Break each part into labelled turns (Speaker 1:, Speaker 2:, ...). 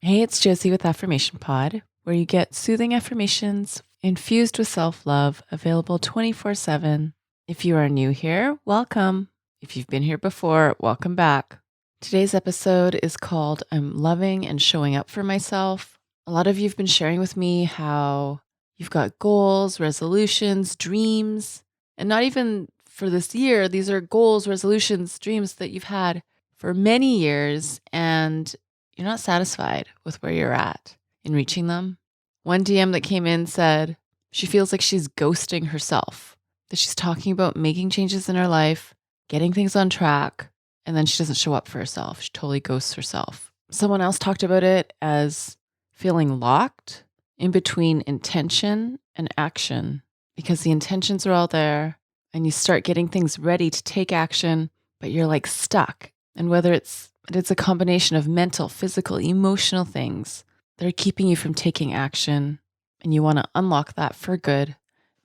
Speaker 1: Hey, it's Josie with Affirmation Pod, where you get soothing affirmations infused with self-love, available 24/7. If you are new here, welcome. If you've been here before, welcome back. Today's episode is called I'm Loving and Showing Up for Myself. A lot of you have been sharing with me how you've got goals, resolutions, dreams, and not even for this year. These are goals, resolutions, dreams that you've had for many years, and you're not satisfied with where you're at in reaching them. One DM that came in said she feels like she's ghosting herself, that she's talking about making changes in her life, getting things on track, and then she doesn't show up for herself. She totally ghosts herself. Someone else talked about it as feeling locked in between intention and action, because the intentions are all there and you start getting things ready to take action, but you're like stuck. And whether it's a combination of mental, physical, emotional things that are keeping you from taking action, and you want to unlock that for good.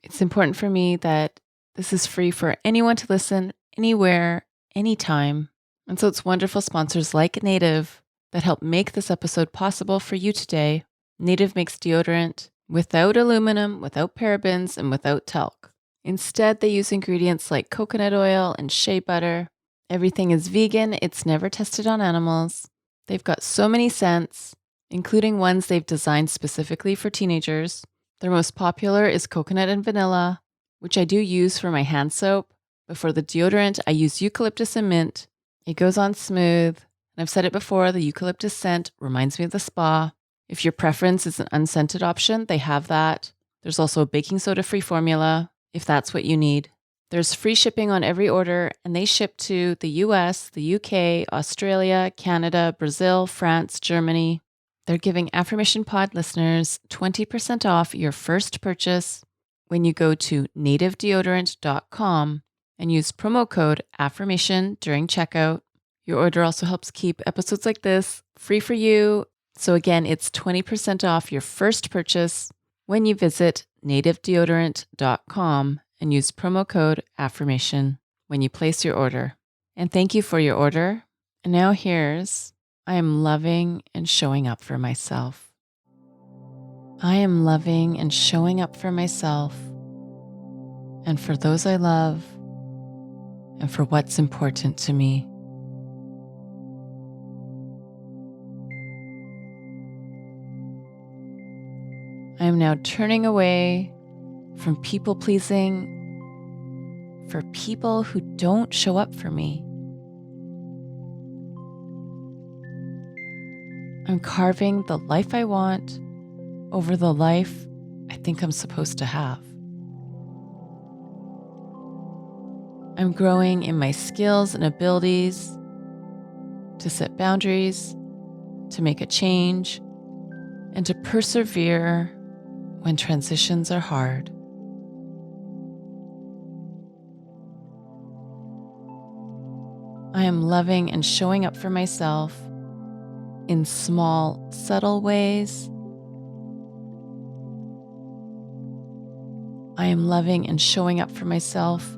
Speaker 1: It's important for me that this is free for anyone to listen, anywhere, anytime. And so it's wonderful sponsors like Native that help make this episode possible for you today. Native makes deodorant without aluminum, without parabens, and without talc. Instead, they use ingredients like coconut oil and shea butter. Everything is vegan. It's never tested on animals. They've got so many scents, including ones they've designed specifically for teenagers. Their most popular is coconut and vanilla, which I do use for my hand soap. But for the deodorant, I use eucalyptus and mint. It goes on smooth. And I've said it before, the eucalyptus scent reminds me of the spa. If your preference is an unscented option, they have that. There's also a baking soda-free formula, if that's what you need. There's free shipping on every order, and they ship to the US, the UK, Australia, Canada, Brazil, France, Germany. They're giving Affirmation Pod listeners 20% off your first purchase when you go to nativedeodorant.com and use promo code AFFIRMATION during checkout. Your order also helps keep episodes like this free for you. So again, it's 20% off your first purchase when you visit nativedeodorant.com and use promo code AFFIRMATION when you place your order. And thank you for your order. And now here's I am loving and showing up for myself. I am loving and showing up for myself and for those I love and for what's important to me. I am now turning away from people pleasing for people who don't show up for me. I'm carving the life I want over the life I think I'm supposed to have. I'm growing in my skills and abilities to set boundaries, to make a change, and to persevere when transitions are hard. I am loving and showing up for myself in small, subtle ways. I am loving and showing up for myself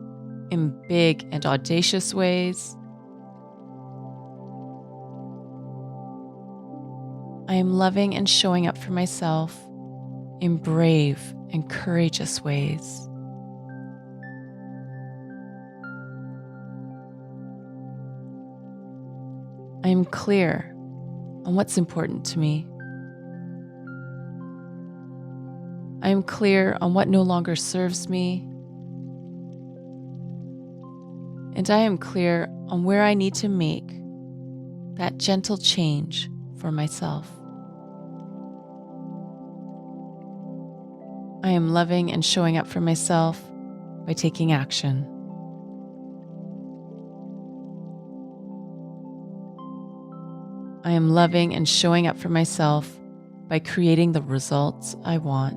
Speaker 1: in big and audacious ways. I am loving and showing up for myself in brave and courageous ways. I am clear on what's important to me. I am clear on what no longer serves me. And I am clear on where I need to make that gentle change for myself. I am loving and showing up for myself by taking action. I am loving and showing up for myself by creating the results I want.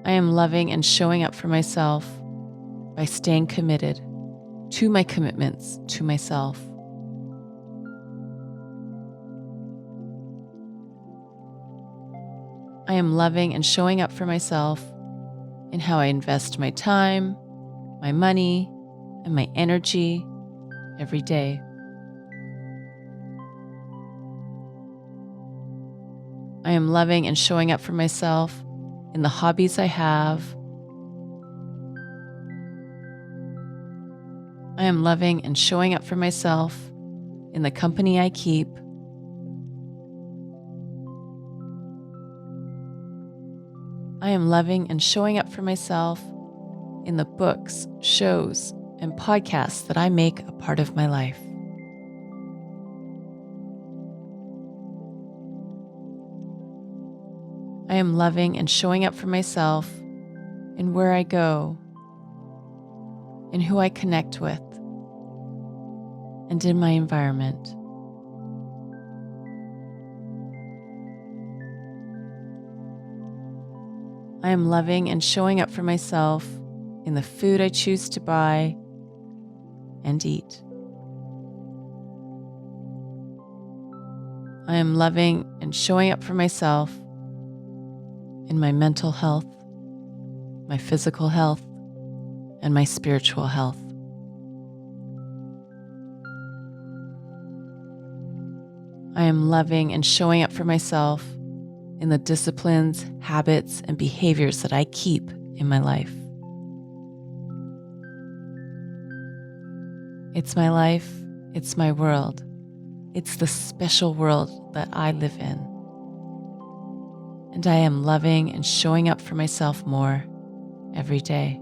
Speaker 1: I am loving and showing up for myself by staying committed to my commitments to myself. I am loving and showing up for myself in how I invest my time, my money, and my energy every day. I am loving and showing up for myself in the hobbies I have. I am loving and showing up for myself in the company I keep. I am loving and showing up for myself in the books, shows, and podcasts that I make a part of my life. I am loving and showing up for myself in where I go, in who I connect with, and in my environment. I am loving and showing up for myself in the food I choose to buy and eat. I am loving and showing up for myself in my mental health, my physical health, and my spiritual health. I am loving and showing up for myself in the disciplines, habits, and behaviors that I keep in my life. It's my life, it's my world, it's the special world that I live in. And I am loving and showing up for myself more every day.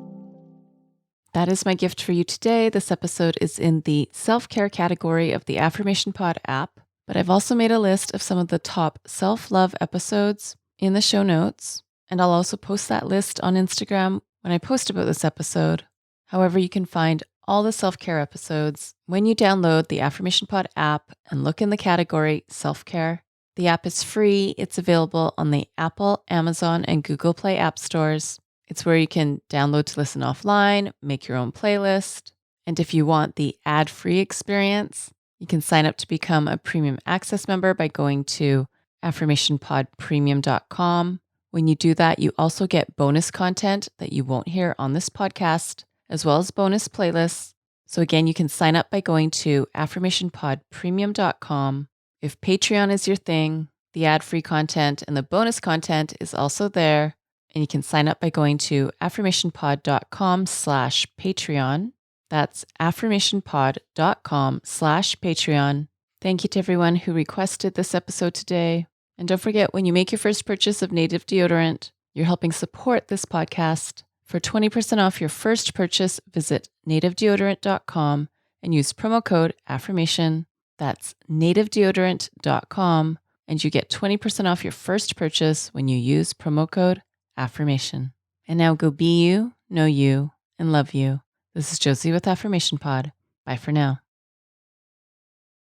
Speaker 1: That is my gift for you today. This episode is in the self-care category of the Affirmation Pod app, but I've also made a list of some of the top self-love episodes in the show notes, and I'll also post that list on Instagram when I post about this episode. However, you can find all the self-care episodes when you download the Affirmation Pod app and look in the category self-care. The app is free. It's available on the Apple, Amazon, and Google Play app stores. It's where you can download to listen offline, make your own playlist. And if you want the ad-free experience, you can sign up to become a premium access member by going to affirmationpodpremium.com. When you do that, you also get bonus content that you won't hear on this podcast, as well as bonus playlists. So again, you can sign up by going to affirmationpodpremium.com. If Patreon is your thing, the ad-free content and the bonus content is also there. And you can sign up by going to affirmationpod.com/Patreon. That's affirmationpod.com/Patreon. Thank you to everyone who requested this episode today. And don't forget, when you make your first purchase of Native deodorant, you're helping support this podcast. For 20% off your first purchase, visit nativedeodorant.com and use promo code AFFIRMATION. That's nativedeodorant.com, and you get 20% off your first purchase when you use promo code AFFIRMATION. And now go be you, know you, and love you. This is Josie with Affirmation Pod. Bye for now.